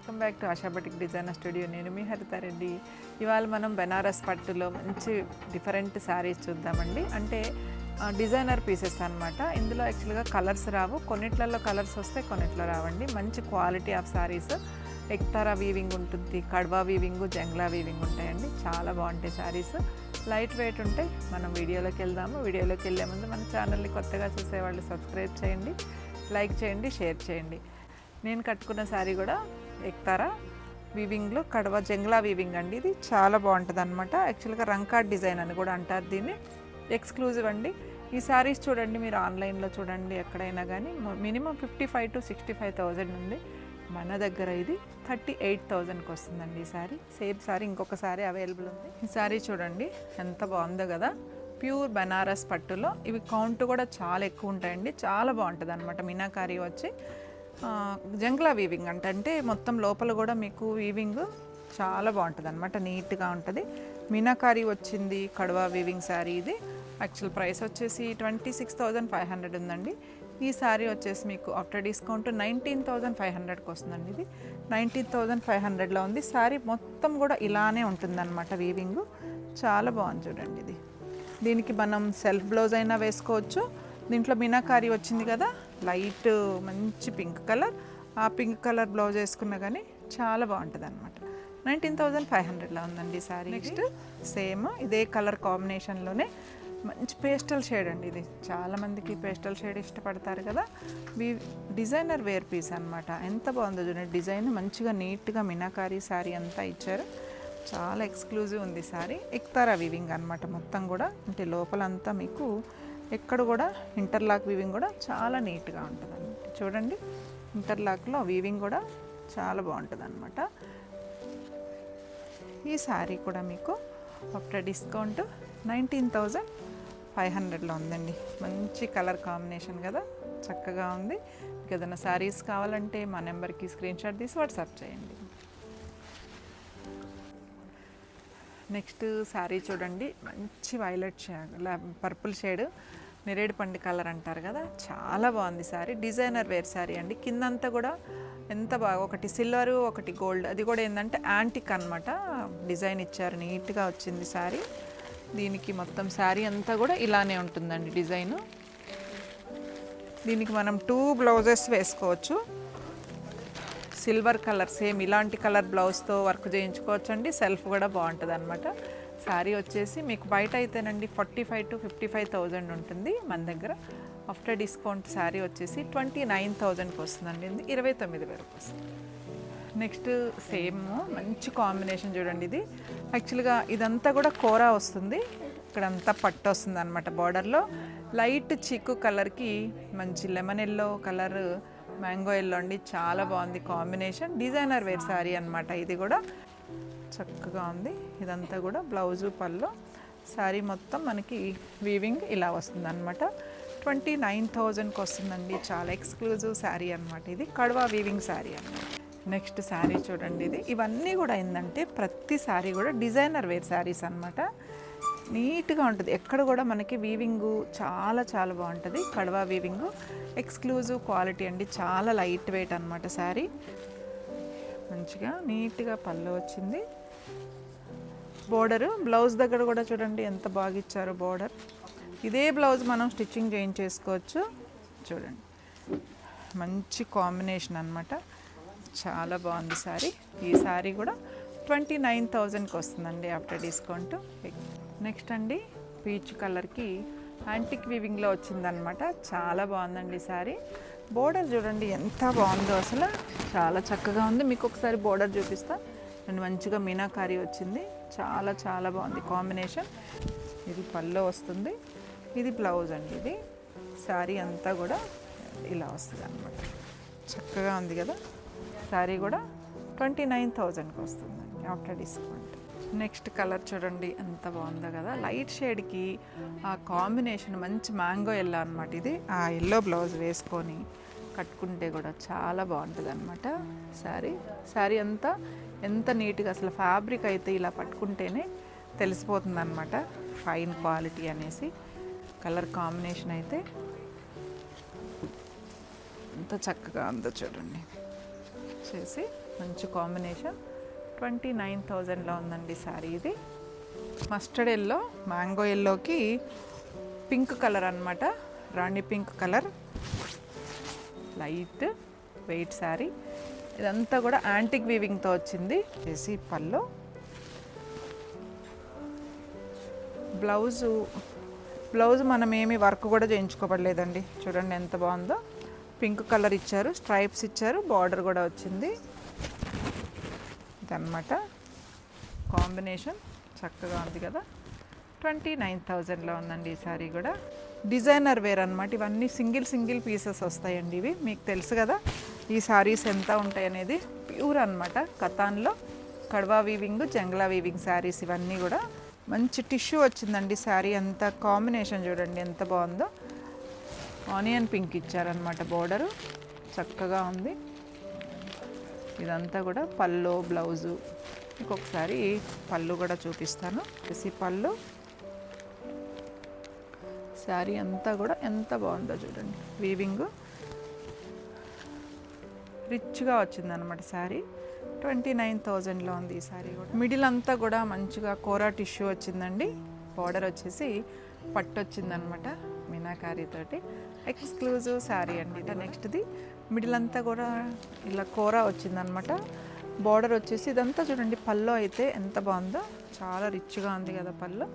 Welcome back to ASHA batik designer studio. నేను మీ హరితారెడ్డి. ఇవాళ మనం బెనారస్ పట్టులో మంచి డిఫరెంట్ శారీస్ చూద్దామండి. అంటే డిజైనర్ పీసెస్ అనమాట. ఇందులో యాక్చువల్గా కలర్స్ రావు, కొన్నిట్లలో కలర్స్ వస్తే కొన్నిట్లో రావండి. మంచి క్వాలిటీ ఆఫ్ శారీస్, ఎక్తారా వీవింగ్ ఉంటుంది, కడ్వా వీవింగ్, జంగ్లా వీవింగ్ ఉంటాయండి. చాలా బాగుంటాయి శారీస్, లైట్ వెయిట్ ఉంటాయి. మనం వీడియోలోకి వెళ్దాము. వీడియోలోకి వెళ్ళే ముందు మన ఛానల్ని కొత్తగా చూసేవాళ్ళు సబ్స్క్రైబ్ చేయండి, లైక్ చేయండి, షేర్ చేయండి. నేను కట్టుకున్న శారీ కూడా ఎక్తారా వీవింగ్లో కడవ జంగ్లా వీవింగ్ అండి. ఇది చాలా బాగుంటుంది అనమాట. యాక్చువల్గా రంకాడ్ డిజైన్ అని కూడా అంటారు దీన్ని. ఎక్స్క్లూజివ్ అండి. ఈ శారీస్ చూడండి, మీరు ఆన్లైన్లో చూడండి, ఎక్కడైనా కానీ మినిమం 55,000 to 65,000 ఉంది. మన దగ్గర ఇది 38,000కి వస్తుందండి ఈ శారీ. సేమ్ శారీ ఇంకొక శారీ అవైలబుల్ ఉంది. ఈ శారీ చూడండి ఎంత బాగుందో కదా. ప్యూర్ బనారస్ పట్టులో ఇవి కౌంట్ కూడా చాలా ఎక్కువ ఉంటాయండి. చాలా బాగుంటుంది అనమాట. మీనాకారీ వచ్చి జంగ్లా వీవింగ్ అంటే మొత్తం లోపల కూడా మీకు వీవింగ్ చాలా బాగుంటుంది అనమాట. నీట్గా ఉంటుంది. మీనాకారీ వచ్చింది కడవా వీవింగ్ శారీ. ఇది యాక్చువల్ ప్రైస్ వచ్చేసి 26,500 ఉందండి. ఈ శారీ వచ్చేసి మీకు ఆఫ్టర్ డిస్కౌంట్ 19,500కి వస్తుందండి. ఇది 19,500లో ఉంది. శారీ మొత్తం కూడా ఇలానే ఉంటుందన్నమాట వీవింగ్. చాలా బాగుంది చూడండి. ఇది దీనికి మనం సెల్ఫ్ బ్లౌజ్ అయినా వేసుకోవచ్చు. దీంట్లో మీనాకారీ వచ్చింది కదా, లైట్ మంచి పింక్ కలర్. ఆ పింక్ కలర్ బ్లౌజ్ వేసుకున్నా కానీ చాలా బాగుంటుంది అనమాట. 19,500లో ఉందండి శారీ. నెక్స్ట్ సేమ్ ఇదే కలర్ కాంబినేషన్లోనే మంచి పేస్టల్ షేడ్ అండి. ఇది చాలామందికి పేస్టల్ షేడ్ ఇష్టపడతారు కదా. డిజైనర్ వేర్ పీస్ అనమాట. ఎంత బాగుందో చూడండి. డిజైన్ మంచిగా నీట్గా మీనాకారీ శారీ అంతా ఇచ్చారు. చాలా ఎక్స్క్లూజివ్ ఉంది శారీ. ఎక్తారా వీవింగ్ అనమాట మొత్తం కూడా. అంటే లోపలంతా మీకు ఎక్కడ కూడా ఇంటర్లాక్ వీవింగ్ కూడా చాలా నీట్గా ఉంటుంది అనమాట. చూడండి, ఇంటర్లాక్లో వీవింగ్ కూడా చాలా బాగుంటుంది అనమాట. ఈ శారీ కూడా మీకు ఆఫ్టర్ డిస్కౌంట్ 19,500లో ఉందండి. మంచి కలర్ కాంబినేషన్ కదా, చక్కగా ఉంది. మీకు ఏదైనా శారీస్ కావాలంటే మా నెంబర్కి స్క్రీన్ షాట్ తీసి వాట్సాప్ చేయండి. నెక్స్ట్ శారీ చూడండి, మంచి వైలెట్ షేడ్, పర్పుల్ షేడ్, నెరేడు పండు కలర్ అంటారు కదా. చాలా బాగుంది శారీ. డిజైనర్ వేర్ శారీ అండి. కిందంతా కూడా ఎంత బాగా, ఒకటి సిల్వరు ఒకటి గోల్డ్, అది కూడా ఏంటంటే యాంటిక్ అనమాట. డిజైన్ ఇచ్చారు, నీట్గా వచ్చింది శారీ. దీనికి మొత్తం శారీ అంతా కూడా ఇలానే ఉంటుందండి డిజైను. దీనికి మనం 2 బ్లౌజెస్ వేసుకోవచ్చు. సిల్వర్ కలర్ సేమ్ ఇలాంటి కలర్ బ్లౌజ్తో వర్క్ చేయించుకోవచ్చు అండి. సెల్ఫ్ కూడా బాగుంటుంది అనమాట. శారీ వచ్చేసి మీకు బయట అయితేనండి 45,000 to 55,000 ఉంటుంది. మన దగ్గర ఆఫ్టర్ డిస్కౌంట్ శారీ వచ్చేసి 29,000కి వస్తుందండి. 29,000 వస్తుంది. నెక్స్ట్ సేమ్ మంచి కాంబినేషన్ చూడండి. ఇది యాక్చువల్గా ఇదంతా కూడా కోరా వస్తుంది, ఇక్కడంతా పట్టు వస్తుంది అనమాట. బార్డర్లో లైట్ చిక్కు కలర్కి మంచి lemon yellow colour, mango yellow అండి. చాలా బాగుంది కాంబినేషన్. డిజైనర్ వేర్ శారీ అనమాట. ఇది కూడా చక్కగా ఉంది. ఇదంతా కూడా బ్లౌజు పళ్ళు. శారీ మొత్తం మనకి వీవింగ్ ఇలా వస్తుంది అనమాట. 29,000కి వస్తుందండి. చాలా ఎక్స్క్లూజివ్ శారీ అనమాట. ఇది కడవా వీవింగ్ శారీ అనమాట. నెక్స్ట్ శారీ చూడండి. ఇది ఇవన్నీ కూడా ఏంటంటే ప్రతి శారీ కూడా డిజైనర్ వేర్ శారీస్ అనమాట. నీట్గా ఉంటుంది. ఎక్కడ కూడా మనకి వీవింగు చాలా చాలా బాగుంటుంది. కడవా వీవింగు ఎక్స్క్లూజివ్ క్వాలిటీ అండి. చాలా లైట్ వెయిట్ అనమాట శారీ. మంచిగా నీట్గా పళ్ళు వచ్చింది. బోర్డరు బ్లౌజ్ దగ్గర కూడా చూడండి ఎంత బాగా ఇచ్చారో బోర్డర్. ఇదే బ్లౌజ్ మనం స్టిచ్చింగ్ చేయించేసుకోవచ్చు. చూడండి, మంచి కాంబినేషన్ అనమాట. చాలా బాగుంది శారీ. ఈ శారీ కూడా 29,000కి వస్తుందండి ఆఫ్టర్ డిస్కౌంట్. నెక్స్ట్ అండి పీచ్ కలర్కి యాంటిక్ వీవింగ్లో వచ్చిందనమాట. చాలా బాగుందండి శారీ. బోర్డర్ చూడండి ఎంత బాగుందో, అసలు చాలా చక్కగా ఉంది. మీకు ఒకసారి బోర్డర్ చూపిస్తా. అండ్ మంచిగా మీనాకారీ వచ్చింది. చాలా చాలా బాగుంది కాంబినేషన్. ఇది పళ్ళు వస్తుంది, ఇది బ్లౌజ్ అండి. ఇది శారీ అంతా కూడా ఇలా వస్తుంది అనమాట. చక్కగా ఉంది కదా. శారీ కూడా 29,000కి వస్తుందండి ఆఫ్టర్ డిస్కౌంట్. నెక్స్ట్ కలర్ చూడండి ఎంత బాగుందో కదా. లైట్ షేడ్కి ఆ కాంబినేషన్ మంచి మ్యాంగో ఎల్లో అనమాట. ఇది ఆ ఎల్లో బ్లౌజ్ వేసుకొని కట్టుకుంటే కూడా చాలా బాగుంటుంది అనమాట శారీ అంతా. ఎంత నీట్గా, అసలు ఫ్యాబ్రిక్ అయితే ఇలా పట్టుకుంటేనే తెలిసిపోతుంది అనమాట ఫైన్ క్వాలిటీ అనేసి. కలర్ కాంబినేషన్ అయితే ఎంత చక్కగా ఉందో చూడండి. చేసి మంచి కాంబినేషన్. 29,000లో ఉందండి శారీ ఇది. మస్టర్డ్ ఎల్లో, మ్యాంగో ఎల్లోకి పింక్ కలర్ అన్నమాట, రాణి pink colour, light weight sari. ఇదంతా కూడా యాంటిక్ వీవింగ్తో వచ్చింది. చేసి పళ్ళు, బ్లౌజ్ మనం ఏమి వర్క్ కూడా చేయించుకోబడలేదండి. చూడండి ఎంత బాగుందో. పింక్ కలర్ ఇచ్చారు, స్ట్రైప్స్ ఇచ్చారు, బార్డర్ కూడా వచ్చింది. ఇదన్నమాట కాంబినేషన్, చక్కగా ఉంది కదా. 29,000లో ఉందండి ఈ శారీ కూడా. డిజైనర్ వేర్ అనమాట. ఇవన్నీ సింగిల్ పీసెస్ వస్తాయండి. ఇవి మీకు తెలుసు కదా ఈ శారీస్ ఎంత ఉంటాయి అనేది. ప్యూర్ అనమాట, కతాన్లో కడ్వా వీవింగ్, జంగ్లా వీవింగ్ శారీస్ ఇవన్నీ కూడా. మంచి టిష్యూ వచ్చిందండి శారీ అంతా. కాంబినేషన్ చూడండి ఎంత బాగుందో. ఆనియన్ పింక్ ఇచ్చారనమాట బోర్డరు, చక్కగా ఉంది. ఇదంతా కూడా పళ్ళు, బ్లౌజు. ఇంకొకసారి పళ్ళు కూడా చూపిస్తాను. ఈ పళ్ళు, శారీ అంతా కూడా ఎంత బాగుందో చూడండి. వీవింగ్ రిచ్గా వచ్చిందనమాట శారీ. 29,000లో ఉంది ఈ శారీ కూడా. మిడిల్ అంతా కూడా మంచిగా కోరా టిష్యూ వచ్చిందండి. బార్డర్ వచ్చేసి పట్టు వచ్చిందనమాట మీనాకారీతోటి. ఎక్స్క్లూజివ్ శారీ అండి. నెక్స్ట్ది మిడిల్ అంతా కూడా ఇలా కోరా వచ్చిందనమాట. బార్డర్ వచ్చేసి ఇదంతా చూడండి. పళ్ళు అయితే ఎంత బాగుందో, చాలా రిచ్గా ఉంది కదా పళ్ళు.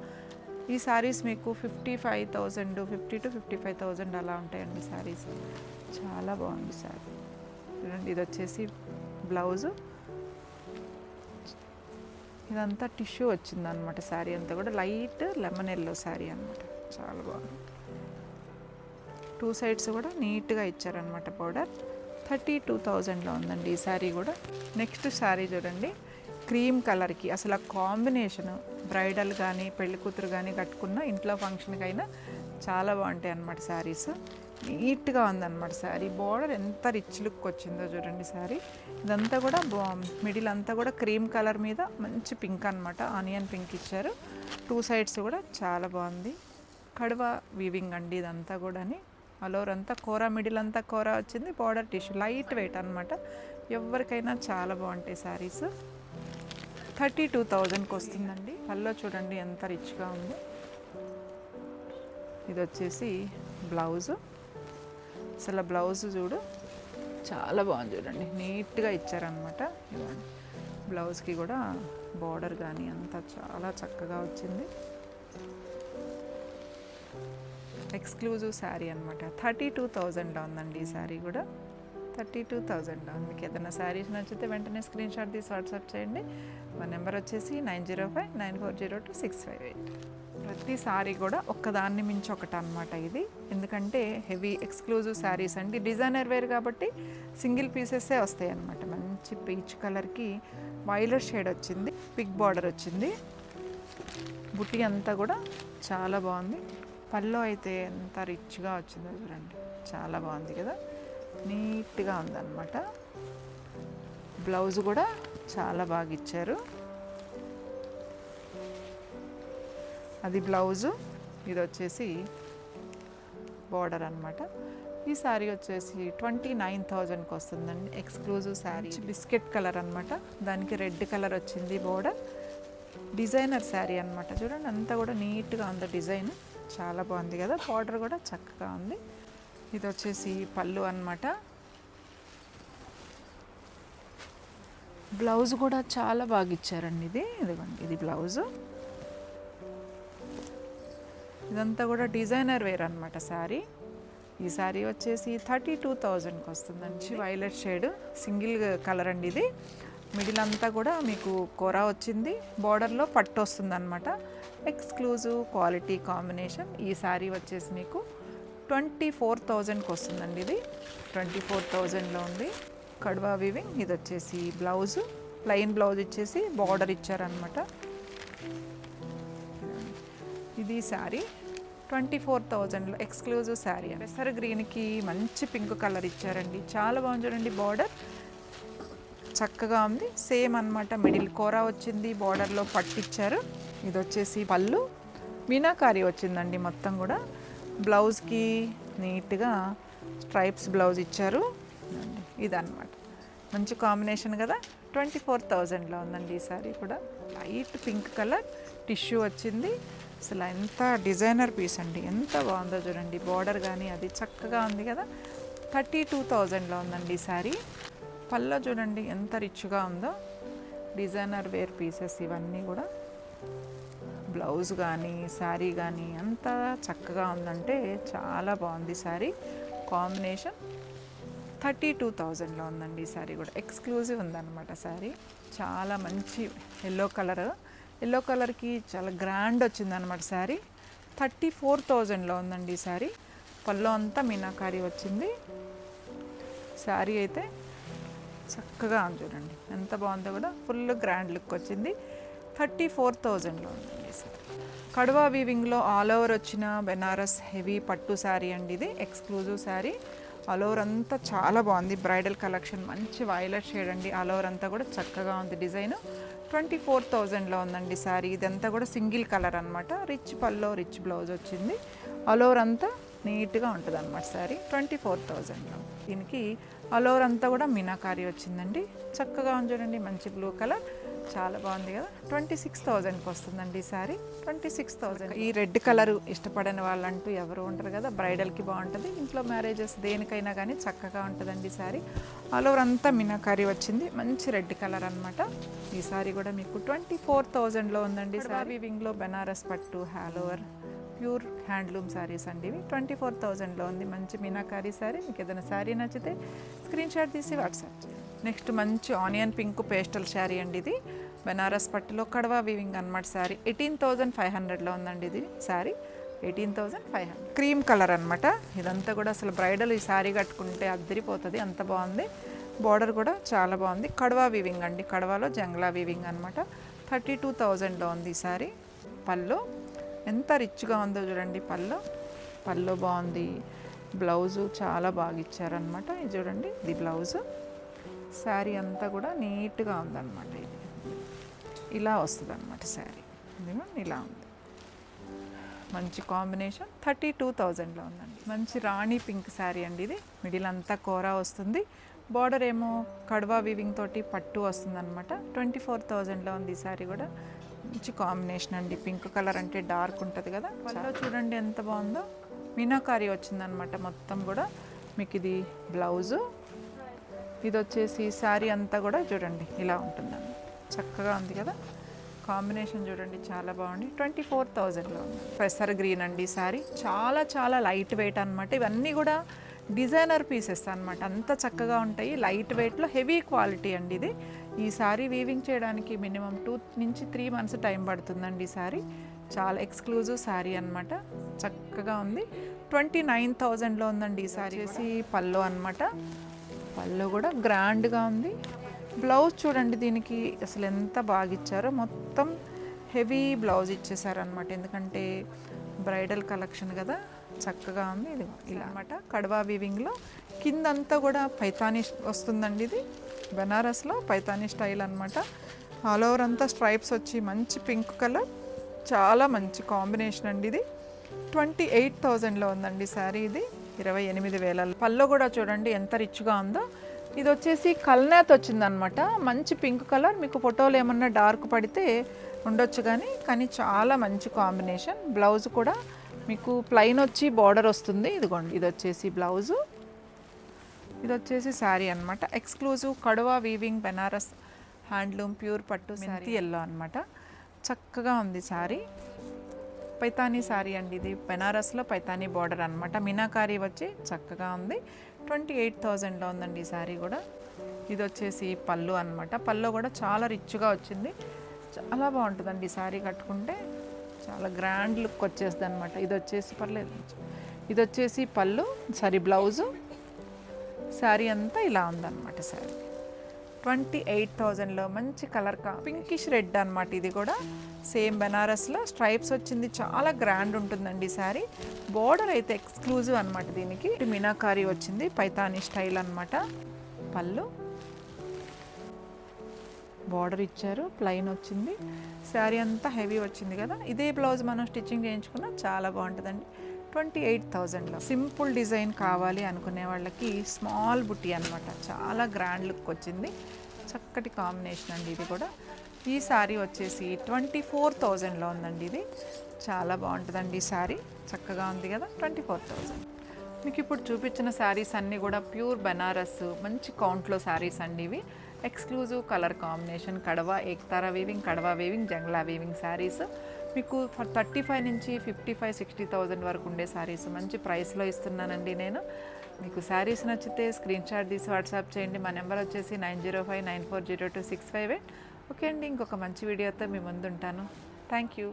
ఈ శారీస్ మీకు 55,000, 50 to 55,000 అలా ఉంటాయండి శారీస్. చాలా బాగుంది శారీ చూడండి. ఇది వచ్చేసి బ్లౌజు. ఇదంతా టిష్యూ వచ్చిందనమాట శారీ అంతా కూడా. లైట్ లెమన్ ఎల్లో శారీ అనమాట, చాలా బాగుంది. 2 సైడ్స్ కూడా నీట్గా ఇచ్చారనమాట పౌడర్. 32,000లో ఉందండి ఈ శారీ కూడా. నెక్స్ట్ శారీ చూడండి, క్రీమ్ కలర్కి అసలు ఆ కాంబినేషన్ బ్రైడల్ కానీ పెళ్లి కూతురు కానీ కట్టుకున్న ఇంట్లో ఫంక్షన్కి అయినా చాలా బాగుంటాయి అన్నమాట శారీస్. నీట్గా ఉందన్నమాట శారీ. బార్డర్ ఎంత రిచ్ లుక్ వచ్చిందో చూడండి శారీ. ఇదంతా కూడా మిడిల్ అంతా కూడా క్రీమ్ కలర్ మీద మంచి పింక్ అనమాట, ఆనియన్ పింక్ ఇచ్చారు. 2 సైడ్స్ కూడా చాలా బాగుంది. కడవ వీవింగ్ అండి ఇదంతా కూడా. అలోర్ అంతా కోరా, మిడిల్ అంతా కోరా వచ్చింది. బార్డర్ టిష్యూ లైట్ వెయిట్ అనమాట. ఎవరికైనా చాలా బాగుంటాయి శారీస్. 32,000కి వస్తుందండి. పళ్ళు చూడండి ఎంత రిచ్గా ఉంది. ఇది వచ్చేసి బ్లౌజు. అసలు బ్లౌజ్ చూడు చాలా బాగుంది చూడండి, నీట్గా ఇచ్చారనమాట. ఇవ్వండి బ్లౌజ్కి కూడా బార్డర్ కానీ అంతా చాలా చక్కగా వచ్చింది. ఎక్స్క్లూజివ్ శారీ అనమాట. 32,000లో ఉందండి ఈ శారీ కూడా. 32,000లో. మీకు ఏదైనా శారీస్ నచ్చితే వెంటనే స్క్రీన్ షాట్ తీసి వాట్సాప్ చేయండి. మా నెంబర్ వచ్చేసి 9059402658. ప్రతి శారీ కూడా ఒక్కదాన్ని మించి ఒకటి అనమాట ఇది. ఎందుకంటే హెవీ ఎక్స్క్లూజివ్ శారీస్ అండి. డిజైనర్ వేర్ కాబట్టి సింగిల్ పీసెస్సే వస్తాయి అన్నమాట. మంచి పీచ్ కలర్కి వైలెట్ షేడ్ వచ్చింది, పిక్ బార్డర్ వచ్చింది. బుట్టి అంతా కూడా చాలా బాగుంది. పళ్ళు అయితే ఎంత రిచ్గా వచ్చిందో చూడండి, చాలా బాగుంది కదా, నీట్గా ఉందన్నమాట. బ్లౌజ్ కూడా చాలా బాగా ఇచ్చారు. అది బ్లౌజు, ఇది వచ్చేసి బార్డర్ అనమాట. ఈ శారీ వచ్చేసి 29,000కి వస్తుందండి. ఎక్స్క్లూజివ్ శారీ, బిస్కెట్ కలర్ అనమాట. దానికి రెడ్ కలర్ వచ్చింది బార్డర్. డిజైనర్ శారీ అనమాట. చూడండి అంతా కూడా నీట్గా ఉంది డిజైన్, చాలా బాగుంది కదా. బార్డర్ కూడా చక్కగా ఉంది. ఇది వచ్చేసి పళ్ళు అనమాట. బ్లౌజ్ కూడా చాలా బాగా ఇచ్చారండి. ఇదిగోండి ఇది బ్లౌజు. ఇదంతా కూడా డిజైనర్ వేర్ అనమాట శారీ. ఈ శారీ వచ్చేసి 32,000కి వస్తుందండి. వైలెట్ షేడ్ సింగిల్ కలర్ అండి ఇది. మిడిల్ అంతా కూడా మీకు కోరా వచ్చింది, బార్డర్లో పట్టు వస్తుంది అనమాట. Exclusive quality combination. ఈ శారీ వచ్చేసి మీకు 24,000కి వస్తుందండి. ఇది 24,000లో ఉంది. కడ్వా వీవింగ్. ఇది వచ్చేసి బ్లౌజు, ప్లెయిన్ బ్లౌజ్ ఇచ్చేసి బార్డర్ ఇచ్చారనమాట. ఇది శారీ 24,000లో ఎక్స్క్లూజివ్ శారీ. పెసర్ గ్రీన్కి మంచి పింక్ కలర్ ఇచ్చారండి, చాలా బాగుంది చూడండి. బార్డర్ చక్కగా ఉంది, సేమ్ అనమాట. మిడిల్ కోరా వచ్చింది, బార్డర్లో పట్టిచ్చారు. ఇది వచ్చేసి పళ్ళు, మీనాకారి వచ్చిందండి మొత్తం కూడా. బ్లౌజ్కి నీట్గా స్ట్రైప్స్ బ్లౌజ్ ఇచ్చారు. ఇదన్నమాట మంచి కాంబినేషన్ కదా. 24,000లో ఉందండి ఈ సారీ కూడా. లైట్ పింక్ కలర్ టిష్యూ వచ్చింది. అసలు ఎంత డిజైనర్ పీస్ అండి, ఎంత బాగుందో చూడండి. బార్డర్ కానీ అది చక్కగా ఉంది కదా. 32,000లో ఉందండి ఈ సారీ. పళ్ళ చూడండి ఎంత రిచ్గా ఉందో. డిజైనర్ వేర్ పీసెస్ ఇవన్నీ కూడా. బ్లౌజ్ కానీ శారీ కానీ అంత చక్కగా ఉందంటే చాలా బాగుంది శారీ కాంబినేషన్. 32,000లో ఉందండి ఈ శారీ కూడా. ఎక్స్క్లూజివ్ ఉందన్నమాట శారీ. చాలా మంచి ఎల్లో కలర్కి చాలా గ్రాండ్ వచ్చిందనమాట శారీ. 34,000లో ఉందండి ఈ శారీ. పళ్ళు అంతా మీనాకారి వచ్చింది. శారీ అయితే చక్కగా ఉంది చూడండి ఎంత బాగుందో కూడా. ఫుల్ గ్రాండ్ లుక్ వచ్చింది. 34,000లో ఉందండి సార్. కడవా వీవింగ్లో ఆల్ ఓవర్ వచ్చిన బెనారస్ హెవీ పట్టు శారీ అండి ఇది. ఎక్స్క్లూజివ్ శారీ. ఆల్ ఓవర్ అంతా చాలా బాగుంది. బ్రైడల్ కలెక్షన్ మంచి వైలెట్ షేడ్ అండి. ఆల్ ఓవర్ అంతా కూడా చక్కగా ఉంది డిజైన్. 24,000లో ఉందండి శారీ. ఇదంతా కూడా సింగిల్ కలర్ అనమాట. రిచ్ పల్లో రిచ్ బ్లౌజ్ వచ్చింది. ఆల్ ఓవర్ అంతా నీట్గా ఉంటుంది అనమాట శారీ. 24,000లో. దీనికి ఆల్ ఓవర్ అంతా కూడా మీనాకారి వచ్చిందండి. చక్కగా ఉంది చూడండి. మంచి బ్లూ కలర్ చాలా బాగుంది కదా. 26,000కి వస్తుందండి ఈ శారీ. 26,000. ఈ రెడ్ కలర్ ఇష్టపడని వాళ్ళంటూ ఎవరు ఉంటారు కదా. బ్రైడల్కి బాగుంటుంది, ఇంట్లో మ్యారేజెస్ దేనికైనా కానీ చక్కగా ఉంటుందండి ఈ శారీ. ఆల్ ఓవర్ అంతా మీనాకారి వచ్చింది. మంచి రెడ్ కలర్ అనమాట. ఈ శారీ కూడా మీకు 24,000లో ఉందండి. శారీ వీవింగ్లో బెనారస్ పట్టు all over pure handloom saris అండి ఇవి. 24,000లో ఉంది. మంచి మీనాకారి శారీ. మీకు ఏదైనా శారీ నచ్చితే స్క్రీన్ షాట్ తీసి వాట్సాప్ చేయండి. నెక్స్ట్ మంచి ఆనియన్ పింక్ పేస్టల్ శారీ అండి ఇది. బెనారస్ పట్టులో కడవా వీవింగ్ అనమాట శారీ. 18,500లో ఉందండి ఇది శారీ. 18,500. క్రీమ్ కలర్ అనమాట. ఇదంతా కూడా అసలు బ్రైడల్ ఈ శారీ కట్టుకుంటే అద్దరిపోతుంది, అంత బాగుంది. బార్డర్ కూడా చాలా బాగుంది. కడవా వీవింగ్ అండి. కడవాలో జంగ్లా వీవింగ్ అనమాట. 32,000లో ఉంది ఈ శారీ. పళ్ళు ఎంత రిచ్గా ఉందో చూడండి. పళ్ళు బాగుంది. బ్లౌజు చాలా బాగా ఇచ్చారనమాట. ఇది చూడండి, ఇది బ్లౌజు. శారీ అంతా కూడా నీట్గా ఉందన్నమాట. ఇది ఇలా వస్తుంది అనమాట శారీ. ఇలా ఉంది. మంచి కాంబినేషన్. 32,000లో ఉందండి. మంచి రాణి పింక్ శారీ అండి ఇది. మిడిల్ అంతా కోరా వస్తుంది. బార్డర్ ఏమో కడవా వీవింగ్ తోటి పట్టు వస్తుంది అనమాట. 24,000లో ఉంది ఈ శారీ కూడా. మంచి కాంబినేషన్ అండి. పింక్ కలర్ అంటే డార్క్ ఉంటుంది కదా. పళ్ళు చూడండి ఎంత బాగుందో. మీనాకారి వచ్చిందనమాట మొత్తం కూడా. మీకు ఇది బ్లౌజు. ఇది వచ్చేసి శారీ అంతా కూడా చూడండి ఇలా ఉంటుందండి. చక్కగా ఉంది కదా. కాంబినేషన్ చూడండి చాలా బాగుంది. 24,000లో ఉంది. పెసర్ గ్రీన్ అండి శారీ. చాలా చాలా లైట్ వెయిట్ అనమాట. ఇవన్నీ కూడా డిజైనర్ పీసెస్ అనమాట. అంత చక్కగా ఉంటాయి. లైట్ వెయిట్లో హెవీ క్వాలిటీ అండి ఇది. ఈ శారీ వీవింగ్ చేయడానికి మినిమం 2 నుంచి 3 మంత్స్ టైం పడుతుందండి ఈ శారీ. చాలా ఎక్స్క్లూజివ్ శారీ అనమాట. చక్కగా ఉంది. 29,000లో ఉందండి ఈ శారీ. వచ్చేసి పళ్ళు అనమాట. పళ్ళు కూడా గ్రాండ్గా ఉంది. బ్లౌజ్ చూడండి దీనికి అసలు ఎంత బాగా ఇచ్చారో. మొత్తం హెవీ బ్లౌజ్ ఇచ్చేసారనమాట. ఎందుకంటే బ్రైడల్ కలెక్షన్ కదా. చక్కగా ఉంది. ఇది ఇలా అనమాట. కడవా వీవింగ్లో కిందంతా కూడా పైతానీ వస్తుందండి. ఇది బెనారస్లో పైతానీ స్టైల్ అనమాట. ఆల్ ఓవర్ అంతా స్ట్రైప్స్ వచ్చి మంచి పింక్ కలర్. చాలా మంచి కాంబినేషన్ అండి ఇది. 28,000లో ఉందండి శారీ ఇది. 28,000. పళ్ళు కూడా చూడండి ఎంత రిచ్గా ఉందో. ఇది వచ్చేసి కల్నేత్ వచ్చిందనమాట. మంచి పింక్ కలర్. మీకు ఫోటోలు ఏమన్నా డార్క్ పడితే ఉండొచ్చు కానీ చాలా మంచి కాంబినేషన్. బ్లౌజ్ కూడా మీకు ప్లెయిన్ వచ్చి బార్డర్ వస్తుంది. ఇదిగోండి, ఇది వచ్చేసి బ్లౌజు. ఇది వచ్చేసి శారీ అనమాట. Exclusive కడవా weaving Banaras handloom pure పట్టు మెంతి ఎల్లో అనమాట. చక్కగా ఉంది శారీ. పైతానీ శారీ అండి ఇది. బెనారస్లో పైతానీ బార్డర్ అనమాట. మీనాకారి వచ్చి చక్కగా ఉంది. 28,000లో ఉందండి ఈ శారీ కూడా. ఇది వచ్చేసి పళ్ళు అనమాట. పళ్ళు కూడా చాలా రిచ్గా వచ్చింది. చాలా బాగుంటుందండి ఈ శారీ కట్టుకుంటే. చాలా గ్రాండ్ లుక్ వచ్చేస్తుంది అనమాట. ఇది వచ్చేసి పర్లేదు. ఇది వచ్చేసి పళ్ళు బ్లౌజు. శారీ అంతా ఇలా ఉందన్నమాట శారీ. 28,000లో మంచి కలర్ పింకిష్ రెడ్ అనమాట. ఇది కూడా సేమ్ బెనారస్లో స్ట్రైప్స్ వచ్చింది. చాలా గ్రాండ్ ఉంటుందండి ఈ శారీ. బోర్డర్ అయితే ఎక్స్క్లూజివ్ అనమాట. దీనికి మీనాకారి వచ్చింది. పైతానీ స్టైల్ అనమాట. పళ్ళు బార్డర్ ఇచ్చారు. ప్లెయిన్ వచ్చింది. శారీ అంతా హెవీ వచ్చింది కదా. ఇదే బ్లౌజ్ మనం స్టిచ్చింగ్ చేయించుకున్నా చాలా బాగుంటుందండి. 28,000లో. సింపుల్ డిజైన్ కావాలి అనుకునే వాళ్ళకి స్మాల్ బుట్టి అనమాట, చాలా గ్రాండ్ లుక్ వచ్చింది. చక్కటి కాంబినేషన్ అండి ఇది కూడా. ఈ శారీ వచ్చేసి 24,000లో ఉందండి. ఇది చాలా బాగుంటుందండి. ఈ శారీ చక్కగా ఉంది కదా, 24,000. మీకు ఇప్పుడు చూపించిన శారీస్ అన్నీ కూడా ప్యూర్ బెనారస్ మంచి కౌంట్లో శారీస్ అండి. ఇవి exclusive colour combination, కడవా ektara weaving, కడవా weaving, జంగ్లా weaving saris. మీకు 35 నుంచి 55, 60,000 వరకు ఉండే శారీస్ మంచి ప్రైస్లో ఇస్తున్నానండి నేను. మీకు శారీస్ నచ్చితే స్క్రీన్ షాట్ తీసి వాట్సాప్ చేయండి. మా నెంబర్ వచ్చేసి 9059402658. ఓకే అండి, ఇంకొక మంచి వీడియోతో మీ ముందు ఉంటాను. Thank you.